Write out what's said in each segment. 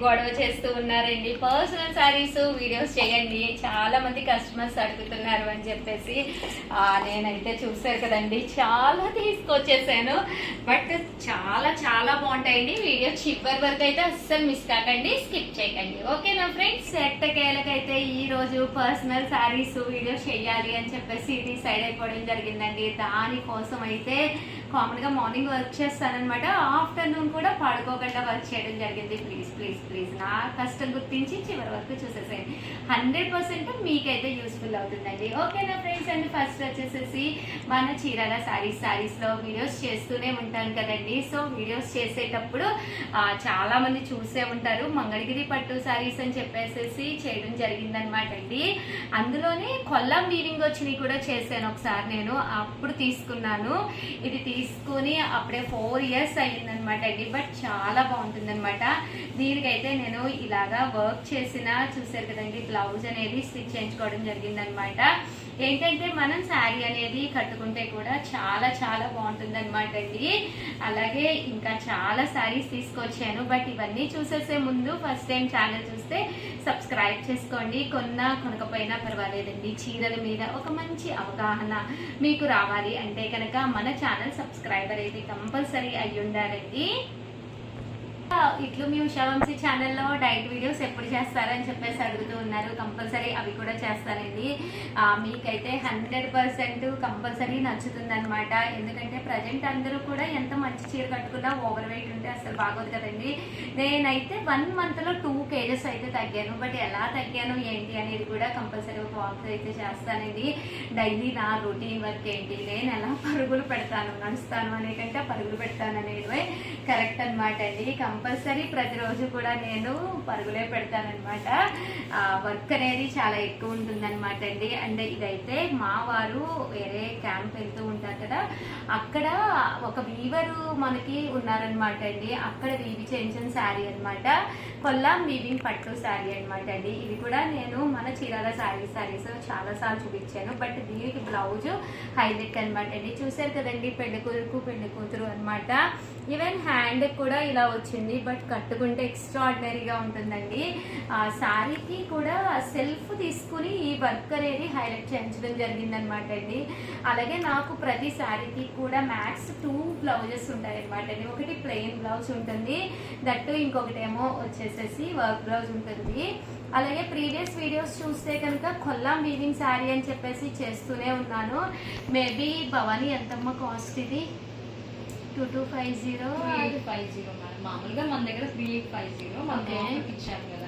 గొడవ చేస్తూ ఉన్నారండి. పర్సనల్ సారీస్ వీడియోస్ చేయండి, చాలా మంది కస్టమర్స్ అడుగుతున్నారు అని చెప్పేసి నేనైతే చూసారు కదండి, చాలా తీసుకొచ్చేసాను. బట్ చాలా చాలా బాగుంటాయండి. వీడియో చివరి వరకు అయితే అస్సలు మిస్ కాకండి, స్కిప్ చేయకండి. ఓకేనా ఫ్రెండ్స్? ఎట్టకేలకైతే ఈ రోజు పర్సనల్ సారీస్ వీడియో చేయాలి అని చెప్పేసి డిసైడ్ అయిపోవడం జరిగిందండి. దానికోసం అయితే కామన్ గా మార్నింగ్ వర్క్ చేస్తానన్నమాట, ఆఫ్టర్నూన్ కూడా పడుకోకుండా వర్క్ చేయడం జరిగింది. ప్లీజ్ ప్లీజ్ ప్లీజ్ నా కష్టం గుర్తించి చివరి వరకు చూసేసేయండి. 100% మీకైతే యూస్ఫుల్ అవుతుందండి. ఓకేనా ఫ్రెండ్స్? అండ్ ఫస్ట్ వచ్చేసేసి మన చీరాల సారీస్ లో వీడియోస్ చేస్తూనే ఉంటాను కదండి. సో వీడియోస్ చేసేటప్పుడు చాలా మంది చూసే ఉంటారు. మంగళగిరి పట్టు సారీస్ అని చెప్పేసి చేయడం జరిగిందనమాట అండి. అందులోనే కొల్లం వీవింగ్ వచ్చినవి కూడా చేశాను ఒకసారి, నేను అప్పుడు తీసుకున్నాను. ఇది తీసుకుని అప్పుడే 4 years అయ్యిందనమాట అండి. బట్ చాలా బాగుంటుంది అనమాట. దీనికైతే నేను ఇలాగా వర్క్ చేసిన చూసారు కదండి, బ్లౌజ్ అనేది స్టిచ్ చేయించుకోవడం జరిగిందనమాట. ఏంటంటే మనం శారీ అనేది కట్టుకుంటే కూడా చాలా చాలా బాగుంటుంది అనమాట అండి. అలాగే ఇంకా చాలా శారీస్ తీసుకొచ్చాను. బట్ ఇవన్నీ చూసేసే ముందు ఫస్ట్ టైం ఛానల్ చూస్తే సబ్స్క్రైబ్ చేసుకోండి. కొనకపోయినా పర్వాలేదండి, చీరల మీద ఒక మంచి అవగాహన మీకు రావాలి అంటే కనుక మన ఛానల్ సబ్స్క్రైబర్ అయితే కంపల్సరీ అయ్యి ఉండాలండి. ఇట్లు మీ ఉషావంశీ ఛానల్లో డైట్ వీడియోస్ ఎప్పుడు చేస్తారని చెప్పేసి అడుగుతూ ఉన్నారు. కంపల్సరీ అవి కూడా చేస్తానండి. మీకైతే 100% కంపల్సరీ నచ్చుతుంది అనమాట. ఎందుకంటే ప్రజెంట్ అందరూ కూడా ఎంత మంచి చీర కట్టుకున్నా ఓవర్ వెయిట్ ఉంటే అసలు బాగోదు కదండి. నేనైతే 1 month లో 2 kgs అయితే తగ్గాను. బట్ ఎలా తగ్గాను ఏంటి అనేది కూడా కంపల్సరీ ఒక వాక్ అయితే చేస్తానండి. డైలీ నా రొటీన్ వర్క్ ఏంటి, నేను ఎలా పరుగులు పెడతాను, నడుస్తాను అనే కంటే పరుగులు పెడతాను అనేది కరెక్ట్ అనమాట అండి. కంపల్సరీ ప్రతిరోజు కూడా నేను పరుగులే పెడతానమాట. వర్క్ అనేది చాలా ఎక్కువ ఉంటుందన్నమాట అండి. అండ్ ఇదైతే మా వారు వేరే క్యాంప్ వెళ్తూ ఉంటారు కదా, అక్కడ ఒక వీవరు మనకి ఉన్నారనమాట అండి. అక్కడ వీవి చేయించిన శారీ అనమాట, కొల్లాం వీవింగ్ పట్టు శారీ అనమాట అండి. ఇది కూడా నేను మన చీరాల శారీస్ చాలా సార్లు చూపించాను. బట్ దీనికి బ్లౌజ్ హైలైట్ అనమాట అండి. చూసారు కదండి, పెళ్లి కూతురు అనమాట. ఈవెన్ హ్యాండ్ కూడా ఇలా వచ్చింది. బట్ కట్టుకుంటే ఎక్స్ట్రాడినరీగా ఉంటుందండి. శారీకి కూడా సెల్ఫ్ తీసుకుని ఈ వర్క్ అనేది హైలైట్ చేయించడం జరిగిందనమాట అండి. అలాగే నాకు ప్రతి శారీకి కూడా మ్యాక్స్ 2 బ్లౌజెస్ ఉంటాయి అనమాట అండి. ఒకటి ప్లెయిన్ బ్లౌజ్ ఉంటుంది, దట్టు ఇంకొకటి ఏమో వచ్చేసేసి వర్క్ బ్లౌజ్ ఉంటుంది. అలాగే ప్రీవియస్ వీడియోస్ చూస్తే కనుక కొల్లాం వీవింగ్ శారీ అని చెప్పేసి చేస్తూనే ఉన్నాను. మేబీ భవానీ ఎంతమ్మ కాస్ట్ ఇది? 2250 మామూలుగా మన దగ్గర 3850 ఇచ్చాను కదా,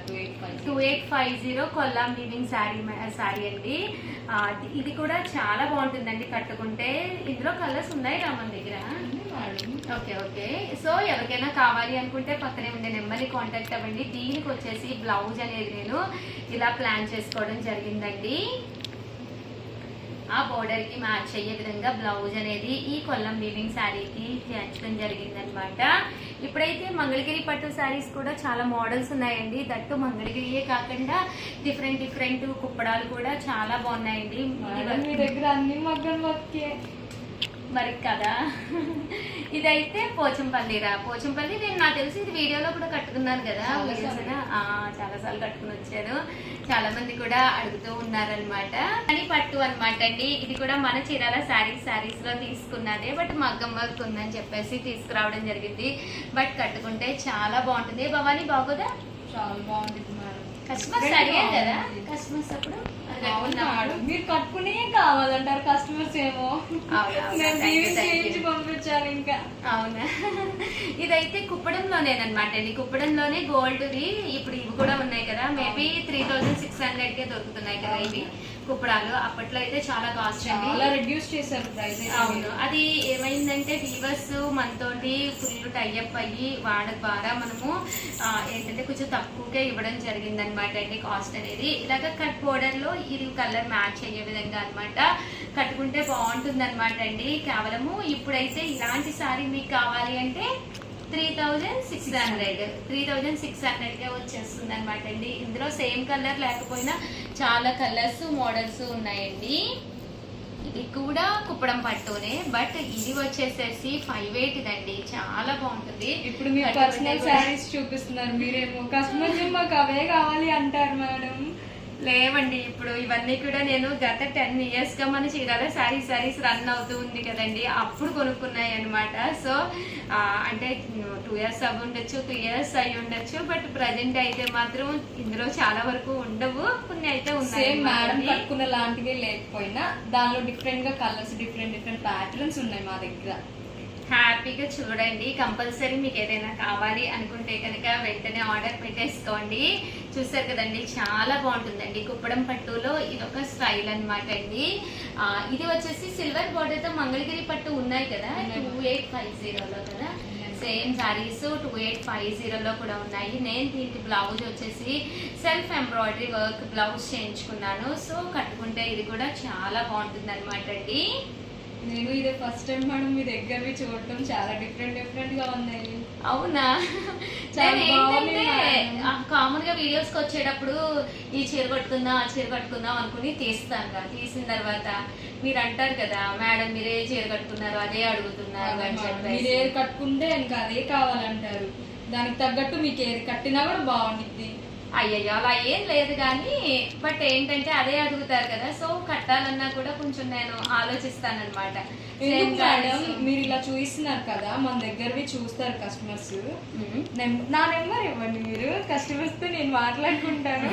2850 కొల్లాం వీవింగ్ శారీ అండి. ఇది కూడా చాలా బాగుంటుందండి కట్టుకుంటే. ఇందులో కలర్స్ ఉన్నాయి రా మన దగ్గర. ఓకే. సో ఎవరికైనా కావాలి అనుకుంటే పక్కనే ఉండే నెంబర్ని కాంటాక్ట్ అవ్వండి. దీనికి వచ్చేసి బ్లౌజ్ అనేది నేను ఇలా ప్లాన్ చేసుకోవడం జరిగిందండి. ఆ బోర్డర్ కి మ్యాచ్ అయ్యే విధంగా బ్లౌజ్ అనేది ఈ కొల్లం వీవింగ్ శారీకి చేర్చడం జరిగిందనమాట. ఇప్పుడైతే మంగళగిరి పట్టు శారీస్ కూడా చాలా మోడల్స్ ఉన్నాయండి. దట్టు మంగళగిరియే కాకుండా డిఫరెంట్ కుప్పడాలు కూడా చాలా బాగున్నాయండి. మీ దగ్గర అన్ని మగ్గం వర్కే మరి కదా. ఇదైతే పోచంపల్లి నేను నాకు తెలిసి ఇది వీడియోలో కూడా కట్టుకున్నాను కదా, చాలా సార్లు కట్టుకుని వచ్చాను. చాలా మంది కూడా అడుగుతూ ఉన్నారనమాట. అని పట్టు అనమాట అండి. ఇది కూడా మన చీరాల శారీస్ లో తీసుకున్నదే, బట్ మగ్గం వర్క్ ఉందని చెప్పేసి తీసుకురావడం జరిగింది. బట్ కట్టుకుంటే చాలా బాగుంటుంది. భవానీ బాగోదా? చాలా బాగుంటుంది మేడం. కస్టమర్స్ అడిగారు కదా, కస్టమర్స్ అప్పుడు మీరు కట్టుకునే కావాలంటారు కస్టమర్స్ ఏమో. పంపించాలి ఇంకా. అవునా? ఇదైతే కుప్పడంలోనేనమాట అండి. కుప్పడంలోనే గోల్డ్ది ఇప్పుడు ఇవి కూడా ఉన్నాయి కదా, మేబీ 3600కే దొరుకుతున్నాయి కదా ఇవి కుప్పడాలు. అప్పట్లో అయితే చాలా కాస్ట్ అండి, అలా రిడ్యూస్ చేశారు ప్రైస్. అవును, అది ఏమైందంటే వీవర్స్ మనతోటి ఫుల్ టైఅప్ అయ్యి వాళ్ళ ద్వారా మనము ఏంటంటే కొంచెం తక్కువగా ఇవ్వడం జరిగింది అనమాట అండి కాస్ట్ అనేది. ఇలాగ కట్ బోర్డర్ లో ఇది కలర్ మ్యాచ్ అయ్యే విధంగా అనమాట కట్టుకుంటే బాగుంటుంది అనమాట అండి. కేవలము ఇప్పుడైతే ఇలాంటి సారీ మీకు కావాలి అంటే 3600కే వచ్చేస్తుంది అనమాట అండి. ఇందులో సేమ్ కలర్ లేకపోయినా చాలా కలర్స్ మోడల్స్ ఉన్నాయండి. ఇది కూడా కుప్పడం పట్టునే, బట్ ఇది వచ్చేసేసి 580 దండి, చాలా బాగుంటుంది. ఇప్పుడు మీరు పర్సనల్ శారీస్ చూపిస్తున్నారు, మీరేమో కస్టమర్స్ మాకు అవే కావాలి అంటారు మేడం. లేవండి, ఇప్పుడు ఇవన్నీ కూడా నేను గత 10 years గా మన చీరాల శారీస్ రన్ అవుతూ ఉంది కదండి, అప్పుడు కొనుక్కున్నాయి అనమాట. సో అంటే 2 years అవి ఉండొచ్చు, 3 years అయి ఉండొచ్చు, బట్ ప్రజెంట్ అయితే మాత్రం ఇందులో చాలా వరకు ఉండవు, కొన్ని అయితే ఉన్నాయి. సేమ్ మేడం కట్టుకున్న లాంటివి లేకపోయినా దానిలో డిఫరెంట్ గా కలర్స్, డిఫరెంట్ ప్యాటర్న్స్ ఉన్నాయి మా దగ్గర. హ్యాపీగా చూడండి. కంపల్సరీ మీకు ఏదైనా కావాలి అనుకుంటే కనుక వెంటనే ఆర్డర్ పెట్టేసుకోండి. చూసారు కదండి, చాలా బాగుంటుందండి. కుప్పడం పట్టులో ఇది ఒక స్టైల్ అనమాట అండి. ఇది వచ్చేసి సిల్వర్ బార్డర్ తో మంగళగిరి పట్టు ఉన్నాయి కదా 2850లో కదా, సేమ్ సారీస్ 2850లో కూడా ఉన్నాయి. నేను దీనికి బ్లౌజ్ వచ్చేసి సెల్ఫ్ ఎంబ్రాయిడరీ వర్క్ బ్లౌజ్ చేయించుకున్నాను. సో కట్టుకుంటే ఇది కూడా చాలా బాగుంటుంది అనమాట అండి. నేను ఇదే ఫస్ట్ టైం మేడం మీ దగ్గరవి చూడటం, చాలా డిఫరెంట్ గా ఉన్నాయి. అవునా? ఏంటంటే కామన్ గా వీడియోస్ కి వచ్చేటప్పుడు ఈ చీర కట్టుకుందాం ఆ చీర కట్టుకుందాం అనుకుని తీస్తాను. తీసిన తర్వాత మీరు అంటారు కదా, మేడం మీరే చీర కట్టుకున్నారు అదే అడుగుతున్నారు అని చెప్పి. మీరు ఏది కట్టుకుంటే ఇంకా అదే కావాలంటారు, దానికి తగ్గట్టు మీకు ఏది కట్టినా కూడా బాగుంటుంది. అయ్యయ్యో అలా ఏం లేదు కానీ, బట్ ఏంటంటే అదే అడుగుతారు కదా, సో కట్టాలన్నా కూడా కొంచెం నేను ఆలోచిస్తానన్నమాట. మేడం మీరు ఇలా చూపిస్తున్నారు కదా, మన దగ్గరవి చూస్తారు కస్టమర్స్, నా నెంబర్ ఇవ్వండి మీరు, కస్టమర్స్ తో నేను మాట్లాడుకుంటాను.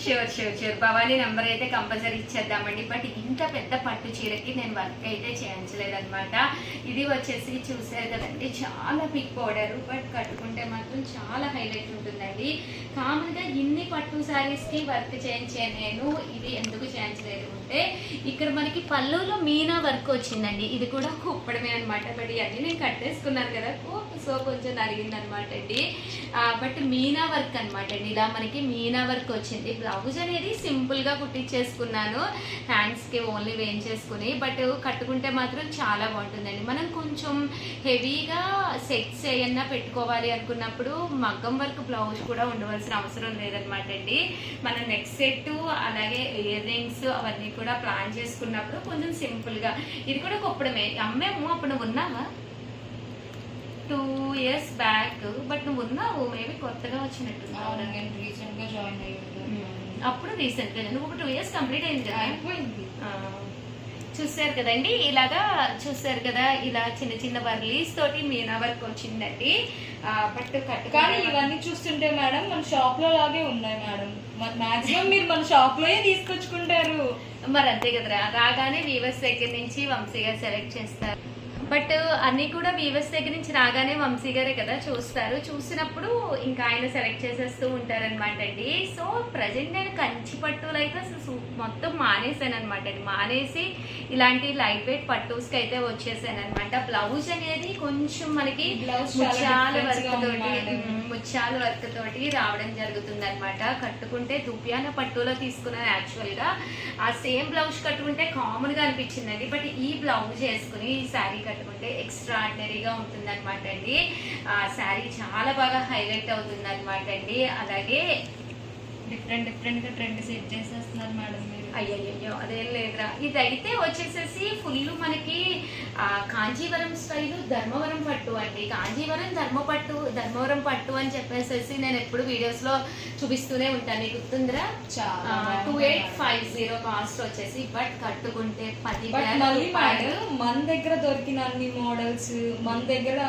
షూర్ భవానీ నెంబర్ అయితే కంపల్సరీ ఇచ్చేద్దామండి. బట్ ఇంత పెద్ద పట్టు చీరకి నేను వర్క్ అయితే చేయించలేదన్నమాట. ఇది వచ్చేసి చూసారు కదండి, చాలా బిగ్ బోర్డర్, బట్ కట్టుకుంటే మాత్రం చాలా హైలైట్ ఉంటుందండి. కామన్ గా ఇన్ని పట్టు సారీస్ కి వర్క్ చేయించే నేను ఇది ఎందుకు చేయించలేదు అంటే, ఇక్కడ మనకి పళ్ళులో మీనా వర్క్ వచ్చిందండి. ఇది కూడా కుప్పడమే అనమాట. బట్ ఇవన్నీ నేను కట్టేసుకున్నాను కదా, సో కొంచెం అడిగింది అనమాట అండి. బట్ మీనా వర్క్ అనమాట అండి, ఇలా మనకి మీనా వర్క్ వచ్చింది. బ్లౌజ్ అనేది సింపుల్ గా కుట్టించేసుకున్నాను, హ్యాండ్స్ కి ఓన్లీ వేయించేసుకుని. బట్ కట్టుకుంటే మాత్రం చాలా బాగుంటుందండి. మనం కొంచెం హెవీగా సెట్స్ ఏమన్నా పెట్టుకోవాలి అనుకున్నప్పుడు మగ్గం వర్క్ బ్లౌజ్ కూడా ఉండవలసిన అవసరం లేదనమాట అండి. మన నెక్ సెట్ అలాగే ఇయర్ రింగ్స్ అవన్నీ కూడా ప్లాన్ చేసుకున్నప్పుడు కొంచెం సింపుల్ గా. ఇది కూడా కుప్పడమే అమ్మాము. అప్పుడు నువ్వు ఉన్నావా? 2 years బ్యాక్, బట్ నువ్వు ఉన్నావు, మేబీ కొత్తగా వచ్చినట్టున్నావు. నేను రీసెంట్ గా జాయిన్ అయ్యి, అప్పుడు రీసెంట్ గా నువ్వు 2 years కంప్లీట్ అయింది కదా. అయిపోయింది. చూసారు కదండి, ఇలాగా చూసారు కదా, ఇలా చిన్న చిన్న వర్లీస్ తోటి మీనా వర్క్ వచ్చిందండి. బట్ కానీ ఇవన్నీ చూస్తుంటే మేడం మన షాప్ లో లాగే ఉన్నాయి మేడం. మాక్సిమం మీరు మన షాప్ లోనే తీసుకొచ్చుకుంటారు. మరి అంతే కదరా, రాగానే వీవర్స్ దగ్గర నుంచి వంశీ గారు సెలెక్ట్ చేస్తారు. బట్ అన్ని కూడా వీవర్స్ దగ్గర నుంచి రాగానే వంశీ గారే కదా చూస్తారు. చూసినప్పుడు ఇంకా ఆయన సెలెక్ట్ చేసేస్తూ ఉంటారనమాట అండి. సో ప్రజెంట్ నేను కంచి పట్టులు అయితే అసలు మొత్తం మానేసాను అనమాట అండి. మానేసి ఇలాంటి లైట్ వెయిట్ పట్టూస్కి అయితే వచ్చేసాను అనమాట. బ్లౌజ్ అనేది కొంచెం మనకి ముత్యాల వర్క్ తోటి రావడం జరుగుతుంది అనమాట. కట్టుకుంటే దుప్యాన పట్టులో తీసుకున్నాను యాక్చువల్ గా. ఆ సేమ్ బ్లౌజ్ కట్టుకుంటే కామన్ గా అనిపించిందండి. బట్ ఈ బ్లౌజ్ వేసుకుని ఈ శారీ కట్టుకుంటే ఎక్స్ట్రా ఆర్డినరీగా ఉంటుంది అనమాట అండి. ఆ శారీ చాలా బాగా హైలైట్ అవుతుంది అనమాట అండి. అలాగే డిఫరెంట్ గా ట్రెండ్ సెట్ చేసేస్తున్నారు మేడం మీరు. అయ్యయ్యో అదేం లేదురా, ఇదైతే వచ్చేసేసి ఫుల్ మనకి కాంజీవరం స్టైల్ ధర్మవరం పట్టు అండి. కాంజీవరం ధర్మవరం పట్టు అని చెప్పేసి నేను ఎప్పుడు వీడియోస్ లో చూపిస్తూనే ఉంటాను, గుర్తుందిరా? 2850 కాస్ట్ వచ్చేసి. బట్ కట్టుకుంటే 10,000 రూపాయలు. మన దగ్గర దొరికిన అన్ని మోడల్స్, మన దగ్గర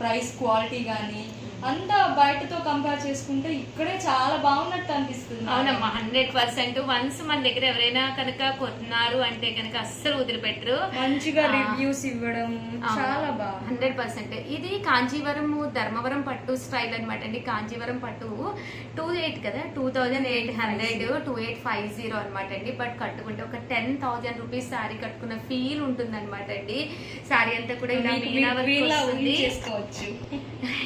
ప్రైస్ క్వాలిటీ గానీ అంతా బయటతో కంపేర్ చేసుకుంటే ఇక్కడే చాలా బాగున్నట్టు అనిపిస్తుంది. అవునమ్మా, 100%. వన్స్ మన దగ్గర ఎవరైనా కనుక కొన్నారు అంటే కనుక అస్సలు వదిలిపెట్టరు. మంచిగా రివ్యూస్ ఇవ్వడం చాలా బాగా 100%. ఇది కాంజీవరం ధర్మవరం పట్టు స్టైల్ అనమాట అండి. కాంజీవరం పట్టు 28 కదా, 2800 2850 అనమాట అండి. బట్ కట్టుకుంటే ఒక 10,000 రూపీస్ శారీ కట్టుకున్న ఫీల్ ఉంటుంది అనమాట అండి. శారీ అంతా కూడా ఇలా మీనా వర్క్ వస్తుంది. చేసుకోవచ్చు.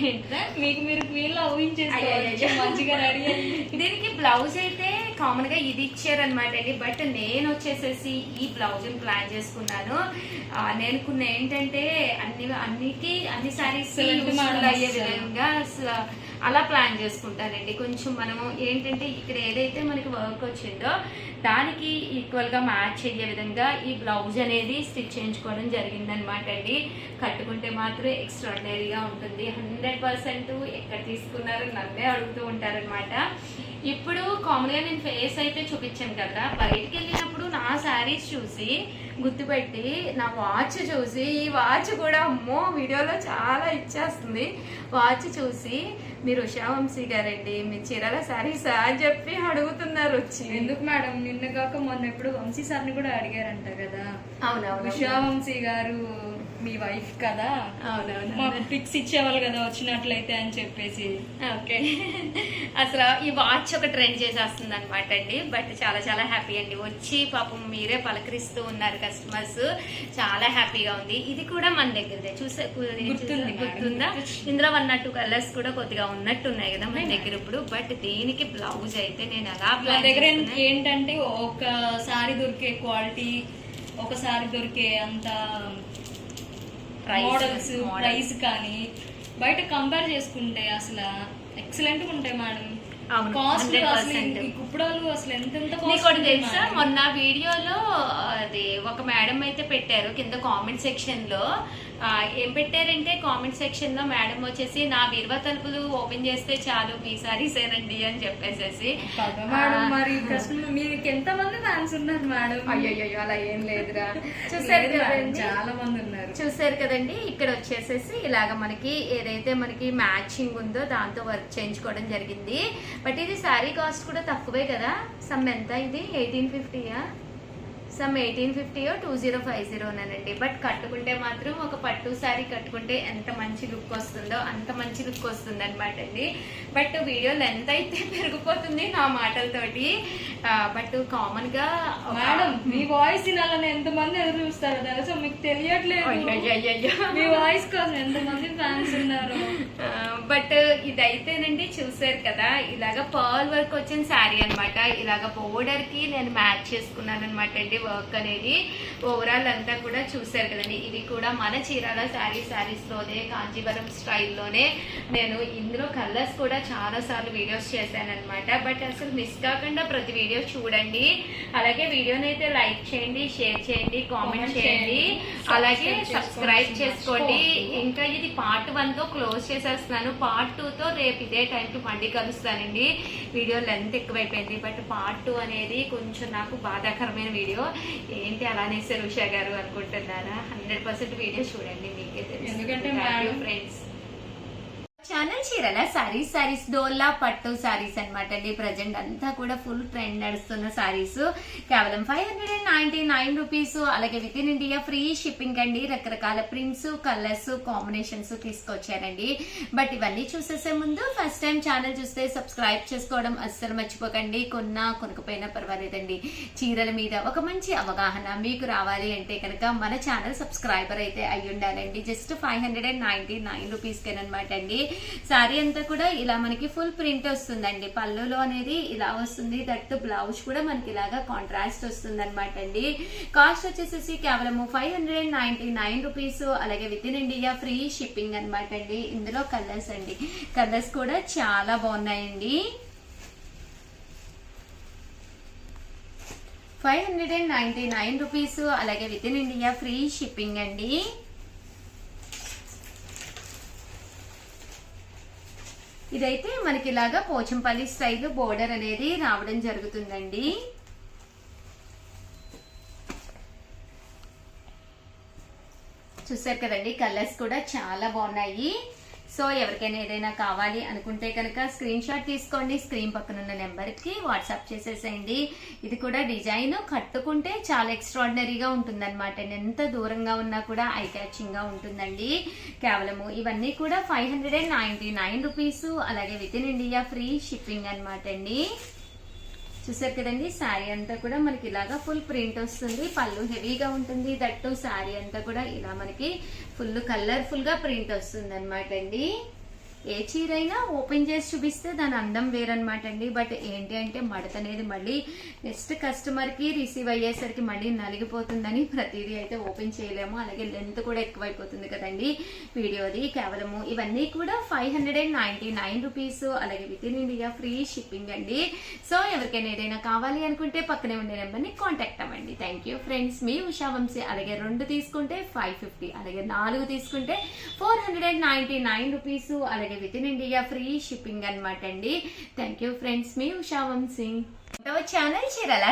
ఏంటిదా? మీకు మీరు క్వీన్ లో ఊహించేసుకోవచ్చు మంచిగా రెడీ అయ్యి. దీనికి బ్లౌజ్ అయితే కామన్ గా ఇది ఇచ్చారనమాట అండి. బట్ నేను వచ్చేసేసి ఈ బ్లౌజ్ ప్లాన్ చేసుకున్నాను. నేను కొన్ని ఏంటంటే అన్ని సారీస్ అయ్యే విధంగా అలా ప్లాన్ చేసుకుంటానండి. కొంచెం మనము ఏంటంటే ఇక్కడ ఏదైతే మనకి వర్క్ వచ్చిందో దానికి ఈక్వల్ గా మ్యాచ్ అయ్యే విధంగా ఈ బ్లౌజ్ అనేది స్టిచ్ చేయించుకోవడం జరిగిందనమాట అండి. కట్టుకుంటే మాత్రం ఎక్స్ట్రాడినరీగా ఉంటుంది. 100% ఎక్కడ తీసుకున్నారో నన్నే అడుగుతూ ఉంటారనమాట. ఇప్పుడు కామన్ గా నేను ఫేస్ అయితే చూపించాను కదా, బయటికి వెళ్ళినప్పుడు నా శారీస్ చూసి గుర్తుపెట్టి నా వాచ్ చూసి, ఈ వాచ్ కూడా అమ్మో వీడియోలో చాలా ఇచ్చేస్తుంది, వాచ్ చూసి మీరు ఉషావంశీ గారండి మీ చీరల శారీసా అని చెప్పి అడుగుతున్నారు వచ్చి. ఎందుకు మేడం, నిన్న కాక మొన్న ఎప్పుడు వంశీ సార్ని కూడా అడిగారంట కదా. అవునవును, ఉషావంశీ గారు మీ వైఫ్ కదా, అవునవును, మాకు పిక్స్ ఇచ్చేవాళ్ళు కదా వచ్చినట్లయితే అని చెప్పేసి. ఓకే, అసలు ఈ వాచ్ ఒక ట్రెండ్ చేసేస్తుంది అనమాట అండి. బట్ చాలా చాలా హ్యాపీ అండి, వచ్చి పాపం మీరే పలకరిస్తూ ఉన్నారు కస్టమర్స్, చాలా హ్యాపీగా ఉంది. ఇది కూడా మన దగ్గరదే గుర్తుందా? ఇందులో 1 or 2 కలర్స్ కూడా కొద్దిగా ఉన్నట్టు ఉన్నాయి కదా మన దగ్గర ఇప్పుడు. బట్ దీనికి బ్లౌజ్ అయితే నేను అలా మన దగ్గర ఏంటంటే ఒకసారి దొరికే క్వాలిటీ, ఒకసారి దొరికే అంత మోడల్స్, ప్రైస్ కానీ బయట కంపేర్ చేసుకుంటే అసలు ఎక్సలెంట్ గా ఉంటాయి మేడం. కాస్ట్ కుప్పడాలు అసలు ఎంత తెలుసా, మొన్న వీడియోలో అది ఒక మేడం అయితే పెట్టారు కింద కామెంట్ సెక్షన్ లో. ఏం పెట్టారంటే కామెంట్ సెక్షన్ లో మేడం వచ్చేసి నా బీరువా తలుపులు ఓపెన్ చేస్తే చాలు మీ సారీసేనండి అని చెప్పేసేసి. మరి మీకు ఎంత మంది ఫ్యాన్స్ ఉన్నారు మేడం? అయ్యో అలా ఏం లేదురా, చూసారు కదండి, చాలా మంది ఉన్నారు. చూసారు కదండి. ఇక్కడ వచ్చేసేసి ఇలాగ మనకి ఏదైతే మనకి మ్యాచింగ్ ఉందో దాంతో వర్క్ చేయించుకోవడం జరిగింది. బట్ ఇది శారీ కాస్ట్ కూడా తక్కువే కదా. సమ్ ఎంత ఇది 1850యా, సమ్ 1850 2050 బట్ కట్టుకుంటే మాత్రం ఒక పట్టు శారీ కట్టుకుంటే ఎంత మంచి లుక్ వస్తుందో అంత మంచి లుక్ వస్తుంది అనమాట అండి. బట్ వీడియో లెంత్ అయితే పెరిగిపోతుంది నా మాటలతోటి. బట్ కామన్ గా మేడం మీ వాయిస్ వినాలని ఎంత మంది ఎదురు చూస్తారో తెలుసా, మీకు తెలియట్లేదు మీ వాయిస్ కోసం ఎంత మంది ఫ్యాన్స్ ఉన్నారు. బట్ ఇదైతేనండి చూసారు కదా, ఇలాగ పర్ల్ వర్క్ వచ్చిన శారీ అనమాట. ఇలాగ బోర్డర్ కి నేను మ్యాచ్ చేసుకున్నాను అనమాట అండి వర్క్ అనేది. ఓవరాల్ అంతా కూడా చూసారు కదండి. ఇది కూడా మన చీరాల శారీస్ లోనే కాంజీవరం స్టైల్లోనే నేను ఇందులో కలర్స్ కూడా చాలా సార్లు వీడియోస్ చేశాను అనమాట. బట్ అసలు మిస్ కాకుండా ప్రతి వీడియో చూడండి. అలాగే వీడియోని అయితే లైక్ చేయండి, షేర్ చేయండి, కామెంట్ చేయండి, అలాగే సబ్స్క్రైబ్ చేసుకోండి. ఇంకా ఇది పార్ట్ 1 తో క్లోజ్ చేసేస్తున్నాను. పార్ట్ 2 తో రేపు ఇదే టైంకి మళ్ళీ కలుస్తానండి. వీడియో లెంత్ ఎక్కువైపోయింది. బట్ పార్ట్ 2 అనేది కొంచెం నాకు బాధాకరమైన వీడియో. ఏంటి అలానే ఉషా గారు అనుకుంటున్నారా? 100% వీడియో చూడండి, మీకే తెలుసు. ఎందుకంటే ఫ్రెండ్స్ ఛానల్ చీరల సారీస్ డోలా పట్టు సారీస్ అనమాట అండి. ప్రజెంట్ అంతా కూడా ఫుల్ ట్రెండ్ నడుస్తున్న సారీస్ కేవలం 599 రూపీస్. అలాగే within India free shipping అండి. రకరకాల ప్రింట్స్, కలర్స్, కాంబినేషన్స్ తీసుకొచ్చారండి. బట్ ఇవన్నీ చూసేసే ముందు ఫస్ట్ టైం ఛానల్ చూస్తే సబ్స్క్రైబ్ చేసుకోవడం అస్సలు మర్చిపోకండి. కొనకపోయినా పర్వాలేదండి, చీరల మీద ఒక మంచి అవగాహన మీకు రావాలి అంటే కనుక మన ఛానల్ సబ్స్క్రైబర్ అయితే అయి ఉండాలండి. జస్ట్ 599 రూపీస్ అనమాట అండి. సారీ అంతా కూడా ఇలా మనకి ఫుల్ ప్రింట్ వస్తుందండి. పళ్ళులో అనేది ఇలా వస్తుంది. దట్ బ్లౌజ్ కూడా మనకి ఇలాగా కాంట్రాస్ట్ వస్తుంది అనమాట అండి. కాస్ట్ వచ్చేసి కేవలం 599 రూపీస్. అలాగే within India free shipping అనమాట అండి. ఇందులో కలర్స్ అండి, కలర్స్ కూడా చాలా బాగున్నాయండి. 599 రూపీస్. అలాగే within India free shipping అండి. ఇదైతే మనకి ఇలాగా పోచంపల్లి స్టైల్ బోర్డర్ అనేది రావడం జరుగుతుందండి. చూసారు కదండి, కలర్స్ కూడా చాలా బాగున్నాయి. సో ఎవరికైనా ఏదైనా కావాలి అనుకుంటే కనుక స్క్రీన్ షాట్ తీసుకోండి, స్క్రీన్ పక్కన ఉన్న నెంబర్ కి వాట్సాప్ చేసేసేయండి. ఇది కూడా డిజైన్ కట్టుకుంటే చాలా ఎక్స్ట్రాడినరీగా ఉంటుందన్నమాట. ఎంత దూరంగా ఉన్నా కూడా ఐ క్యాచింగ్ గా ఉంటుందండి. కేవలము ఇవన్నీ కూడా 599 రూపీస్. అలాగే within India free shipping అనమాట అండి. చూసారు కదండి, శారీ అంతా కూడా మనకి ఇలాగా ఫుల్ ప్రింట్ వస్తుంది. పళ్ళు హెవీగా ఉంటుంది. దట్టు శారీ అంతా కూడా ఇలా మనకి ఫుల్ కలర్ఫుల్ గా ప్రింట్ వస్తుంది అనమాట అండి. ఏ చీర అయినా ఓపెన్ చేసి చూపిస్తే దాని అందం వేరనమాట అండి. బట్ ఏంటి అంటే మడత అనేది మళ్ళీ నెక్స్ట్ కస్టమర్కి రిసీవ్ అయ్యేసరికి మళ్ళీ నలిగిపోతుందని ప్రతిదీ అయితే ఓపెన్ చేయలేము. అలాగే లెంత్ కూడా ఎక్కువైపోతుంది కదండి వీడియోది. కేవలము ఇవన్నీ కూడా 599 రూపీస్. అలాగే within India free shipping అండి. సో ఎవరికైనా ఏదైనా కావాలి అనుకుంటే పక్కనే ఉండే నెంబర్ని కాంటాక్ట్ అవ్వండి. థ్యాంక్ యూ ఫ్రెండ్స్, మీ ఉషా వంశీ. అలాగే 2 తీసుకుంటే 550, అలాగే 4 తీసుకుంటే 499 రూపీస్. అలాగే within India free shipping అనమాట అండి. థ్యాంక్ యూ ఫ్రెండ్స్, మీ ఉషా వంశీ. ఛానల్ చీరల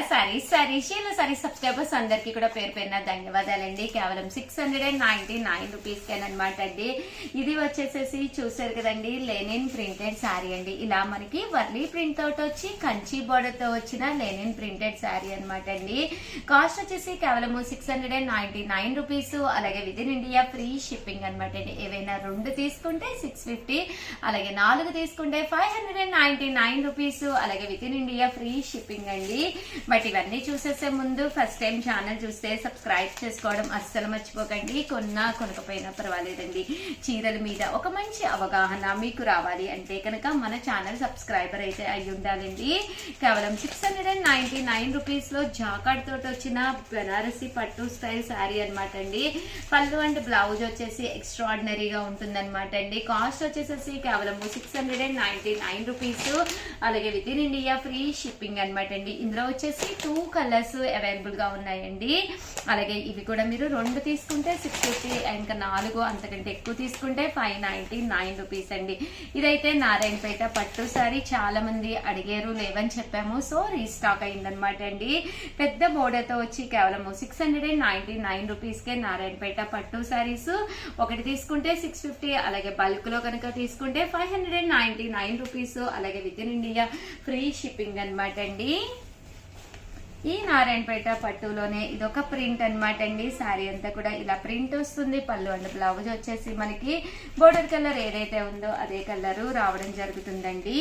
సారీస్ సబ్స్క్రైబర్స్ అందరికి కూడా పేరు పేరున ధన్యవాదాలండి. కేవలం 699 రూపీస్ అనమాట అండి. ఇది వచ్చేసేసి చూసారు కదండి లెనిన్ ప్రింటెడ్ శారీ అండి. ఇలా మనకి వర్లీ ప్రింట్ తోటి వచ్చి కంచి బోర్డర్ తో వచ్చిన లెనిన్ ప్రింటెడ్ శారీ అనమాట అండి. కాస్ట్ వచ్చేసి కేవలం 699 రూపీస్. అలాగే within India free shipping అనమాట అండి. ఏవైనా 2 తీసుకుంటే 650, అలాగే 4 తీసుకుంటే 599 రూపీస్. అలాగే within India free shipping అండి. బట్ ఇవన్నీ చూసేసే ముందు ఫస్ట్ టైం ఛానల్ చూస్తే సబ్స్క్రైబ్ చేసుకోవడం అస్సలు మర్చిపోకండి. కొనకపోయినా పర్వాలేదండి. చీరల మీద ఒక మంచి అవగాహన మీకు రావాలి అంటే కనుక మన ఛానల్ సబ్స్క్రైబర్ అయితే అయి ఉండాలండి. కేవలం 699 రూపీస్ లో జాకార్డ్ తోటి వచ్చిన బెనారసి పట్టు స్టైల్ శారీ అనమాట అండి. పళ్ళు అండ్ బ్లౌజ్ వచ్చేసి ఎక్స్ట్రాడినరీగా ఉంటుందన్నమాట అండి. కాస్ట్ వచ్చేసేసి కేవలం 699 రూపీస్. అలాగే within India free shipping అనమాట అండి. ఇందులో వచ్చేసి 2 కలర్స్ అవైలబుల్ గా ఉన్నాయండి. అలాగే ఇవి కూడా మీరు 2 తీసుకుంటే 650, ఇంకా 4 అంతకంటే ఎక్కువ తీసుకుంటే 599 రూపీస్ అండి. ఇదైతే నారాయణపేట పట్టు సారీ చాలా మంది అడిగారు, లేవని చెప్పాము. సో రీస్టాక్ అయిందనమాట అండి. పెద్ద బోర్డర్ తో వచ్చి కేవలం 699 రూపీస్ కే నారాయణపేట పట్టు సారీస్. ఒకటి తీసుకుంటే 650, అలాగే బల్క్ లో కనుక తీసుకుంటే 599 రూపీస్. అలాగే within India free shipping అనమాట అండి. ఈ నారాయణపేట పట్టులోనే ఇదొక ప్రింట్ అనమాట అండి. శారీ అంతా కూడా ఇలా ప్రింట్ వస్తుంది. పళ్ళు అండ్ బ్లౌజ్ వచ్చేసి మనకి బోర్డర్ కలర్ ఏదైతే ఉందో అదే కలర్ రావడం జరుగుతుందండి.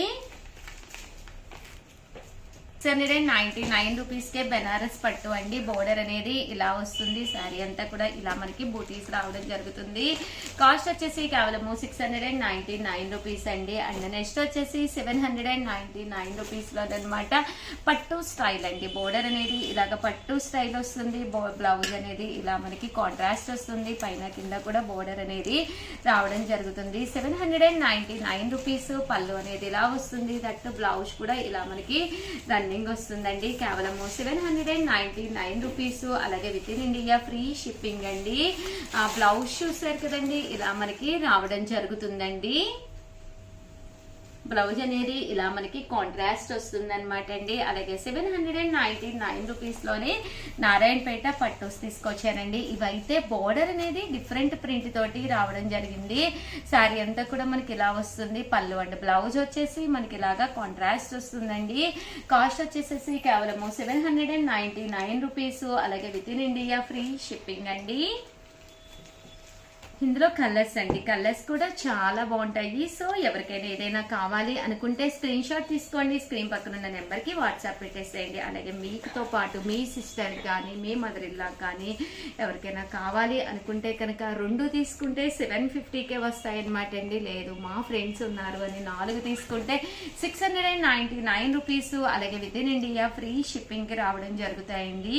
699 రూపీస్ కే బెనారస్ పట్టు అండి. బోర్డర్ అనేది ఇలా వస్తుంది. శారీ అంతా కూడా ఇలా మనకి బూటీస్ రావడం జరుగుతుంది. కాస్ట్ వచ్చేసి కేవలం 699 రూపీస్ అండి. అండ్ నెక్స్ట్ వచ్చేసి 799 రూపీస్ లో అనమాట పట్టు స్టైల్ అండి. బోర్డర్ అనేది ఇలాగ పట్టు స్టైల్ వస్తుంది. బ్లౌజ్ అనేది ఇలా మనకి కాంట్రాస్ట్ వస్తుంది. పైన కింద కూడా బోర్డర్ అనేది రావడం జరుగుతుంది. 799 రూపీస్. పళ్ళు అనేది ఇలా వస్తుంది. దట్ బ్లౌజ్ కూడా ఇలా మనకి రన్నింగ్ వస్తుందండి. కేవలం 799 రూపీస్. అలాగే within India free shipping అండి. బ్లౌజ్ చూసారు కదండి ఇలా మనకి రావడం జరుగుతుందండి. బ్లౌజ్ అనేది ఇలా మనకి కాంట్రాస్ట్ వస్తుంది అనమాట అండి. అలాగే 799 రూపీస్ లోనే నారాయణపేట పట్టుస్ తీసుకొచ్చానండి. ఇవైతే బోర్డర్ అనేది డిఫరెంట్ ప్రింట్ తోటి రావడం జరిగింది. శారీ అంతా కూడా మనకి ఇలా వస్తుంది. పళ్ళు అండ్ బ్లౌజ్ వచ్చేసి మనకి ఇలాగా కాంట్రాస్ట్ వస్తుందండి. కాస్ట్ వచ్చేసేసి కేవలం 799 రూపీస్. అలాగే within India free shipping అండి. ఇందులో కలర్స్ అండి, కలర్స్ కూడా చాలా బాగుంటాయి. సో ఎవరికైనా ఏదైనా కావాలి అనుకుంటే స్క్రీన్ షాట్ తీసుకోండి. స్క్రీన్ పక్కన ఉన్న నెంబర్కి వాట్సాప్ పెట్టేసేయండి. అలాగే మీతో పాటు మీ సిస్టర్ కానీ మీ మదర్ ఇన్ లా కానీ ఎవరికైనా కావాలి అనుకుంటే కనుక 2 తీసుకుంటే 750కే వస్తాయన్నమాట అండి. లేదు మా ఫ్రెండ్స్ ఉన్నారు అని 4 తీసుకుంటే 699 రూపీస్. అలాగే విత్ ఇన్ ఇండియా ఫ్రీ షిప్పింగ్కి రావడం జరుగుతాయండి.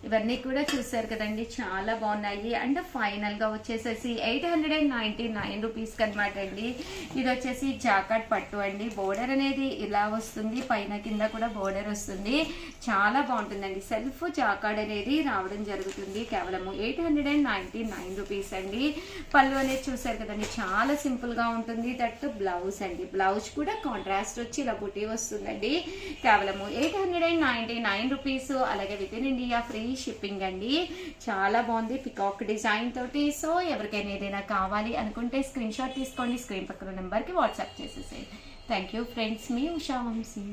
ఇవన్నీ కూడా చూసారు కదండి చాలా బాగున్నాయి. అండ్ ఫైనల్ గా వచ్చేసేసి 899 రూపీస్ అనమాట అండి. ఇది వచ్చేసి జాకార్డ్ పట్టు అండి. బోర్డర్ అనేది ఇలా వస్తుంది. పైన కింద కూడా బోర్డర్ వస్తుంది. చాలా బాగుంటుందండి. సెల్ఫ్ జాకార్డ్ అనేది రావడం జరుగుతుంది. కేవలం 899 రూపీస్ అండి. పళ్ళు అనేది చూసారు కదండి చాలా సింపుల్ గా ఉంటుంది. దట్ బ్లౌజ్ అండి. బ్లౌజ్ కూడా కాంట్రాస్ట్ వచ్చి ఇలా బుటీ వస్తుందండి. కేవలం 899 రూపీస్. అలాగే within India free shipping అండి. చాలా బాగుంది పికాక్ డిజైన్ తోటి. సో ఎవరికైనా ఏదైనా కావాలి అనుకుంటే స్క్రీన్ షాట్ తీసుకోండి. స్క్రీన్ పక్కన నెంబర్కి వాట్సాప్ చేసేసేయండి. థ్యాంక్ యూ ఫ్రెండ్స్, మీ ఉషా వంశీ.